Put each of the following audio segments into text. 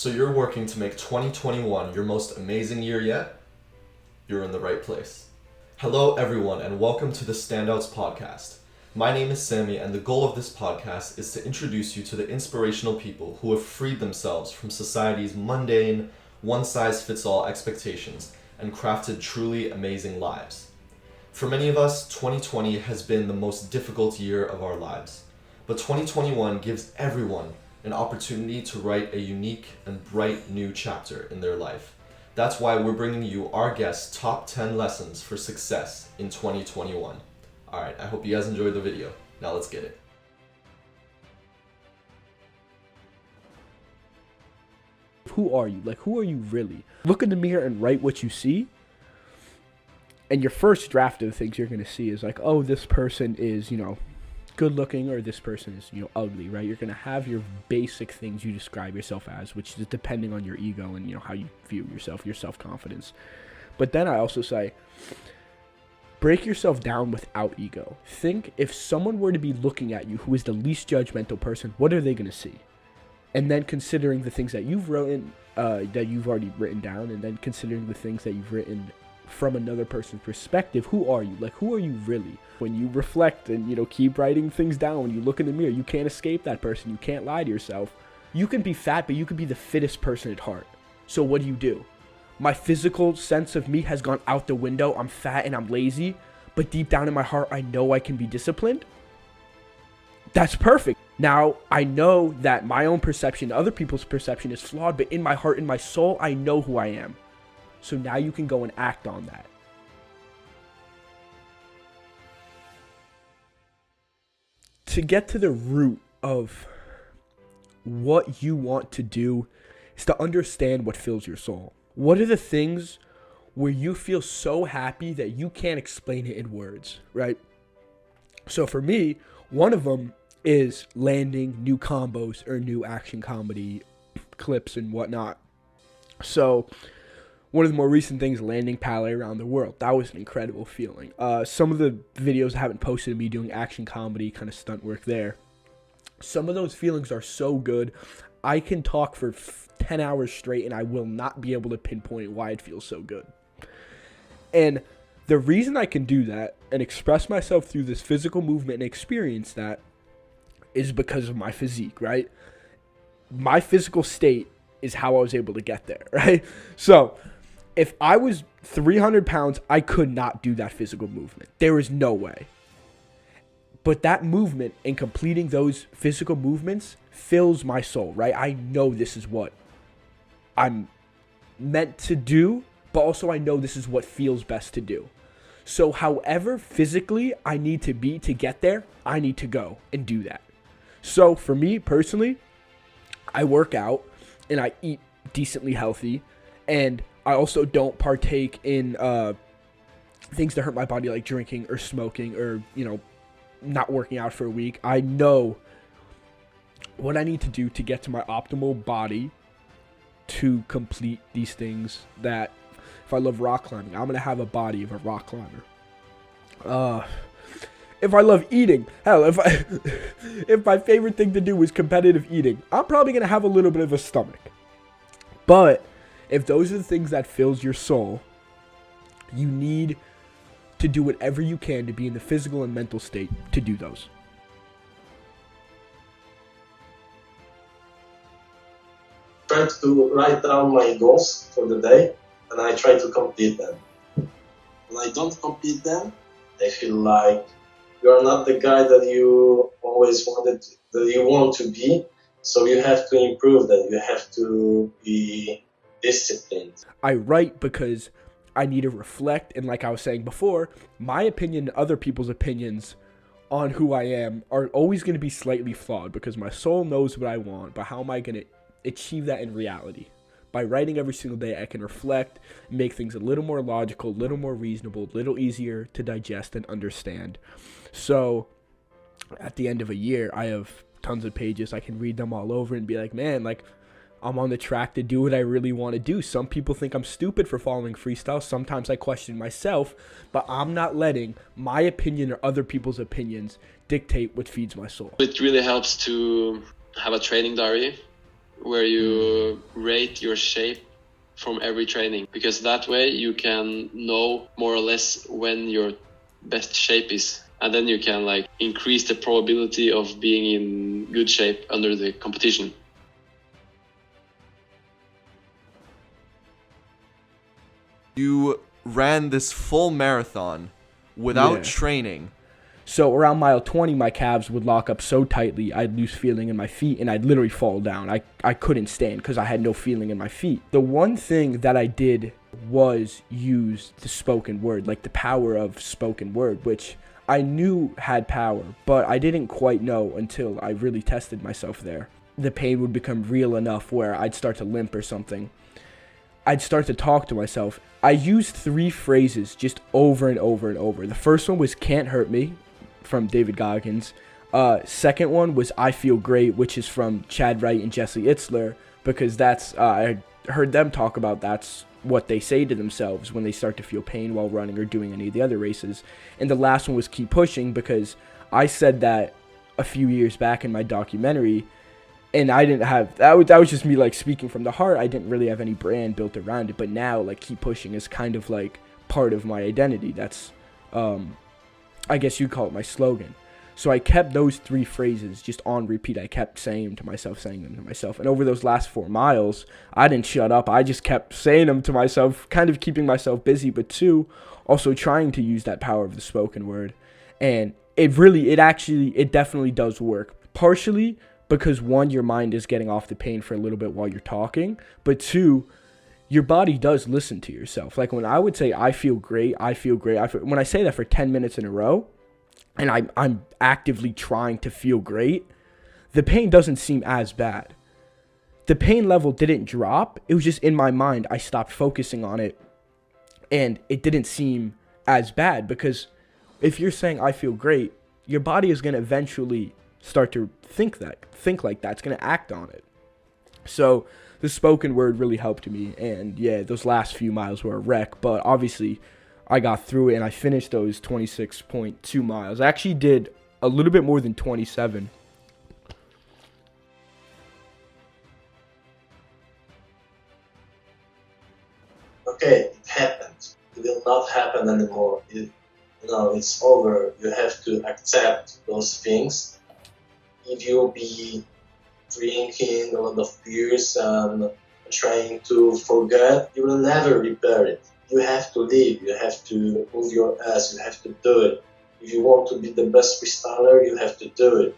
So you're working to make 2021 your most amazing year yet? You're in the right place. Hello everyone and welcome to the Standouts podcast. My name is Sammy and the goal of this podcast is to introduce you to the inspirational people who have freed themselves from society's mundane, one-size-fits-all expectations and crafted truly amazing lives. For many of us, 2020 has been the most difficult year of our lives. But 2021 gives everyone an opportunity to write a unique and bright new chapter in their life. That's why we're bringing you our guest's top 10 lessons for success in 2021. Alright, I hope you guys enjoyed the video. Now let's get it. Who are you? Like, who are you really? Look in the mirror and write what you see. And your first draft of the things you're going to see is like, oh, this person is, good looking, or this person is, ugly, right? You're going to have your basic things you describe yourself as, which is depending on your ego and, how you view yourself, your self-confidence. But then I also say, break yourself down without ego. Think if someone were to be looking at you who is the least judgmental person, what are they going to see? And then considering the things that you've written, that you've already written down, and then considering the things that you've written from another person's perspective, who are you? Like, who are you really? When you reflect and, keep writing things down, when you look in the mirror, you can't escape that person. You can't lie to yourself. You can be fat, but you can be the fittest person at heart. So what do? My physical sense of me has gone out the window. I'm fat and I'm lazy, but deep down in my heart, I know I can be disciplined. That's perfect. Now, I know that my own perception, other people's perception is flawed, but in my heart, in my soul, I know who I am. So now you can go and act on that. To get to the root of what you want to do is to understand what fills your soul. What are the things where you feel so happy that you can't explain it in words, right? So for me, one of them is landing new combos or new action comedy clips and whatnot. So one of the more recent things, landing Palais around the world. That was an incredible feeling. Some of the videos I haven't posted of me doing action comedy, kind of stunt work there. Some of those feelings are so good. I can talk for 10 hours straight and I will not be able to pinpoint why it feels so good. And the reason I can do that and express myself through this physical movement and experience that is because of my physique, right? My physical state is how I was able to get there, right? So if I was 300 pounds, I could not do that physical movement. There is no way. But that movement and completing those physical movements fills my soul, right? I know this is what I'm meant to do, but also I know this is what feels best to do. So however physically I need to be to get there, I need to go and do that. So for me personally, I work out and I eat decently healthy, and I also don't partake in things that hurt my body, like drinking or smoking or, not working out for a week. I know what I need to do to get to my optimal body to complete these things. That if I love rock climbing, I'm going to have a body of a rock climber. If I love eating, hell, if my favorite thing to do is competitive eating, I'm probably going to have a little bit of a stomach. But if those are the things that fills your soul, you need to do whatever you can to be in the physical and mental state to do those. Try to write down my goals for the day and I try to complete them. When I don't complete them, I feel like you are not the guy that you always wanted, that you want to be. So you have to improve that. You have to be disciplined. I write because I need to reflect, and like I was saying before, my opinion and other people's opinions on who I am are always going to be slightly flawed because my soul knows what I want, but how am I going to achieve that in reality? By writing every single day, I can reflect, make things a little more logical, a little more reasonable, a little easier to digest and understand. So at the end of a year, I have tons of pages. I can read them all over and be like, man, like, I'm on the track to do what I really want to do. Some people think I'm stupid for following freestyle. Sometimes I question myself, but I'm not letting my opinion or other people's opinions dictate what feeds my soul. It really helps to have a training diary where you rate your shape from every training, because that way you can know more or less when your best shape is, and then you can like increase the probability of being in good shape under the competition. You ran this full marathon without training. So around mile 20, my calves would lock up so tightly, I'd lose feeling in my feet, and I'd literally fall down. I couldn't stand because I had no feeling in my feet. The one thing that I did was use the spoken word, like the power of spoken word, which I knew had power, but I didn't quite know until I really tested myself there. The pain would become real enough where I'd start to limp or something. I'd start to talk to myself. I used 3 phrases just over and over and over. The first one was "Can't Hurt Me" from David Goggins. Second one was "I Feel Great," which is from Chad Wright and Jesse Itzler, because that's I heard them talk about that's what they say to themselves when they start to feel pain while running or doing any of the other races. And the last one was "Keep Pushing," because I said that a few years back in my documentary, and I didn't have that was just me like speaking from the heart. I didn't really have any brand built around it, but now like "Keep Pushing" is kind of like part of my identity. That's I guess you'd call it my slogan. So I kept those 3 phrases just on repeat. I kept saying them to myself. And over those last 4 miles, I didn't shut up. I just kept saying them to myself, kind of keeping myself busy, but 2, also trying to use that power of the spoken word. And it definitely does work. Partially because 1, your mind is getting off the pain for a little bit while you're talking, but 2, your body does listen to yourself. Like when I would say, "I feel great," when I say that for 10 minutes in a row, and I'm actively trying to feel great, the pain doesn't seem as bad. The pain level didn't drop. It was just in my mind. I stopped focusing on it, and it didn't seem as bad, because if you're saying "I feel great," your body is going to eventually start to think like that. It's going to act on it. So the spoken word really helped me, and yeah, those last few miles were a wreck, but obviously I got through it, and I finished those 26.2 miles. I actually did a little bit more than 27. Okay, it happened. It will not happen anymore. It's over. You have to accept those things. If you be drinking a lot of beers and trying to forget, you will never repair it. You have to live, you have to move your ass, you have to do it. If you want to be the best freestyler, you have to do it.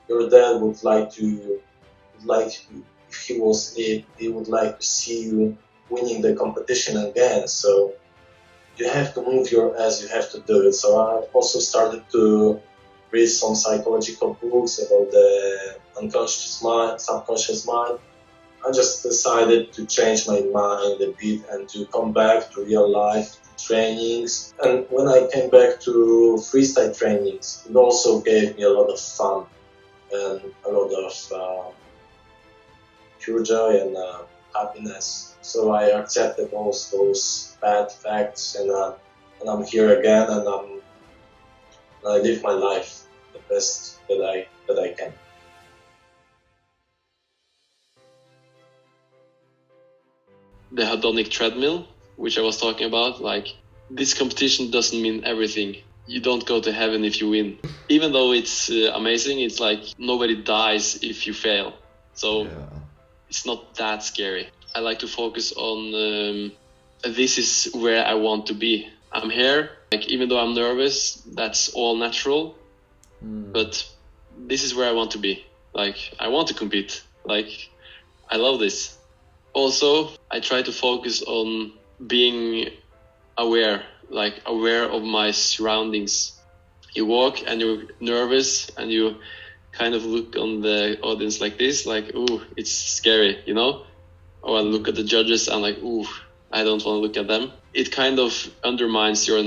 Your dad would like, if he was it, he would like to see you winning the competition again. So you have to move your ass, you have to do it. So I also started to read some psychological books about the unconscious mind, subconscious mind. I just decided to change my mind a bit and to come back to real life trainings. And when I came back to freestyle trainings, it also gave me a lot of fun and a lot of pure joy and happiness. So I accepted all those bad facts, and I'm here again, and I live my life the best that I can. The hedonic treadmill, which I was talking about, like, this competition doesn't mean everything. You don't go to heaven if you win. Even though it's amazing, it's like nobody dies if you fail. So It's not that scary. I like to focus on this is where I want to be. I'm here. Like, even though I'm nervous, that's all natural. But this is where I want to be. Like, I want to compete. Like, I love this. Also, I try to focus on being aware of my surroundings. You walk and you're nervous and you kind of look on the audience like this, like, ooh, it's scary, you know? Or I look at the judges and like, ooh, I don't want to look at them. It kind of undermines your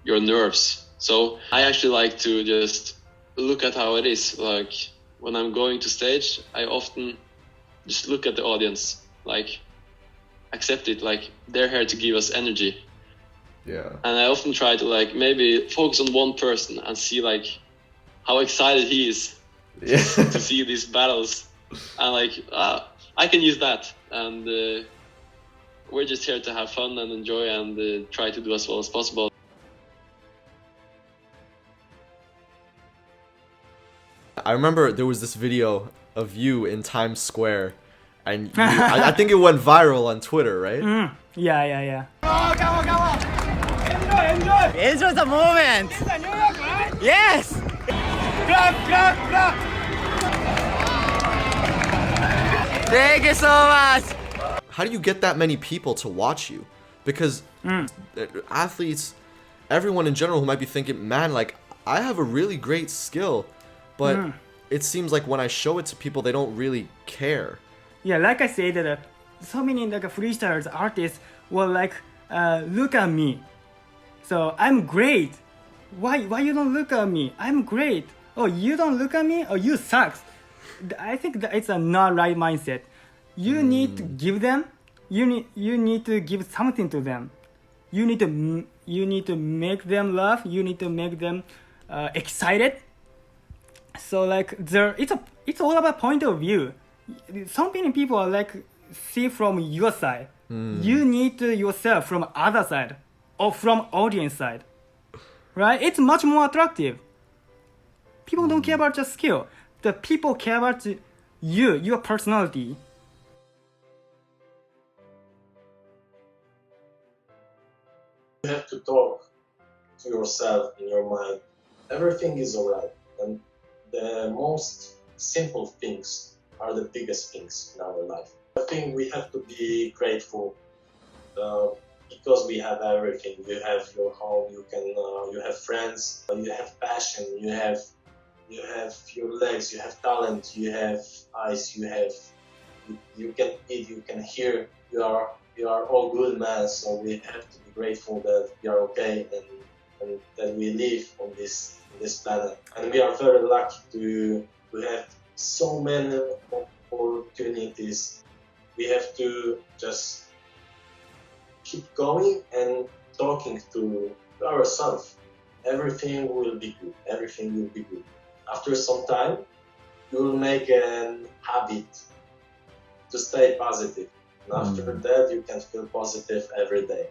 nerves. So I actually like to just look at how it is. Like, when I'm going to stage, I often just look at the audience, like, accept it, like, they're here to give us energy. Yeah. And I often try to, like, maybe focus on one person and see, like, how excited he is to see these battles. I'm like, I can use that, and we're just here to have fun and enjoy and try to do as well as possible. I remember there was this video of you in Times Square, and I think it went viral on Twitter, right? Yeah. Enjoy the moment. Yes. Thank you so much. How do you get that many people to watch you? Because athletes, everyone in general who might be thinking, man, like, I have a really great skill, but it seems like when I show it to people, they don't really care. Yeah, like I said, so many like freestylers, artists will like look at me. So I'm great. Why you don't look at me? I'm great. Oh, you don't look at me? Oh, you sucks. I think that it's a not right mindset. You need to give them. You need to give something to them. You need to make them laugh. You need to make them excited. So like it's all about point of view. So many people are like see from your side. You need to yourself from other side or from audience side, right? It's much more attractive. People don't care about your skill. The people care about you, your personality. You have to talk to yourself in your mind. Everything is alright, and the most simple things are the biggest things in our life. I think we have to be grateful because we have everything. You have your home, you have friends, you have passion, you have your legs, you have talent, you have eyes, you can eat, you can hear. You are all good, man. So we have to be grateful that we are okay and that we live on this planet. And we are very lucky to have so many opportunities. We have to just keep going and talking to ourselves. Everything will be good. Everything will be good. After some time, you will make a habit to stay positive. And after that, you can feel positive every day.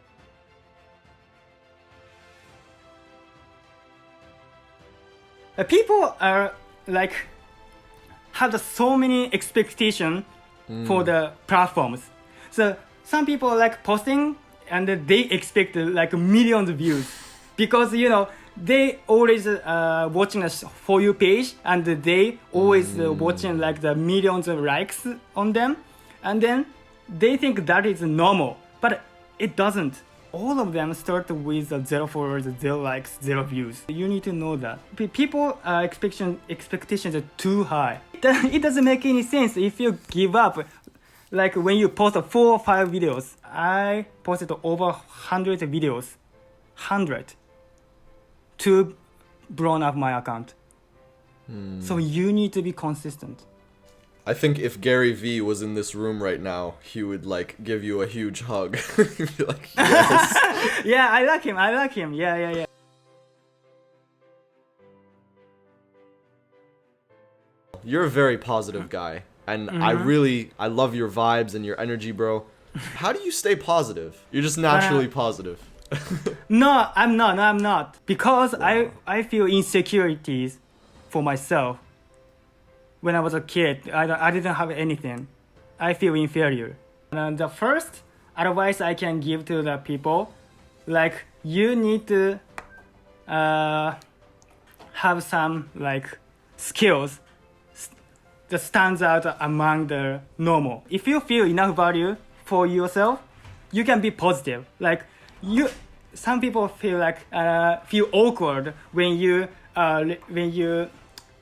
People are like have so many expectations for the platforms. So some people are like posting and they expect like millions of views because they always watching a For You page and they always watching like the millions of likes on them, and then they think that is normal, but it doesn't. All of them start with 0 followers, 0 likes, 0 views. You need to know that. People expectations are too high. It doesn't make any sense if you give up. Like when you post 4 or 5 videos, I posted over 100 videos, 100, to blown up my account. So you need to be consistent. I think if Gary Vee was in this room right now, he would like give you a huge hug. He'd be like, yes. Yeah, I like him. Yeah. You're a very positive guy, and I love your vibes and your energy, bro. How do you stay positive? You're just naturally positive. No, I'm not. Because I feel insecurities for myself. When I was a kid, I didn't have anything. I feel inferior. And the first advice I can give to the people, like you need to have some like skills that stands out among the normal. If you feel enough value for yourself, you can be positive. Like some people feel like feel awkward when you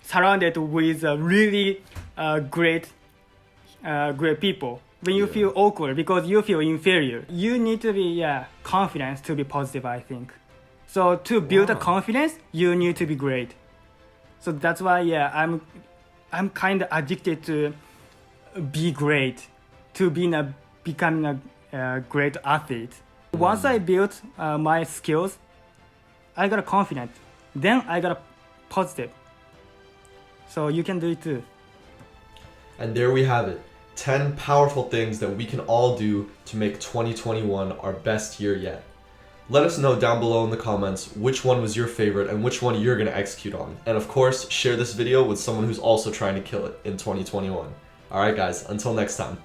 surrounded with really great people. When you feel awkward because you feel inferior, you need to be confident to be positive, I think. So to build a confidence, you need to be great. So that's why I'm kind of addicted to be great, to becoming a great athlete. Once I built my skills, I got confident. Then I got positive. So you can do it too. And there we have it. 10 powerful things that we can all do to make 2021 our best year yet. Let us know down below in the comments which one was your favorite and which one you're going to execute on. And of course, share this video with someone who's also trying to kill it in 2021. Alright guys, until next time.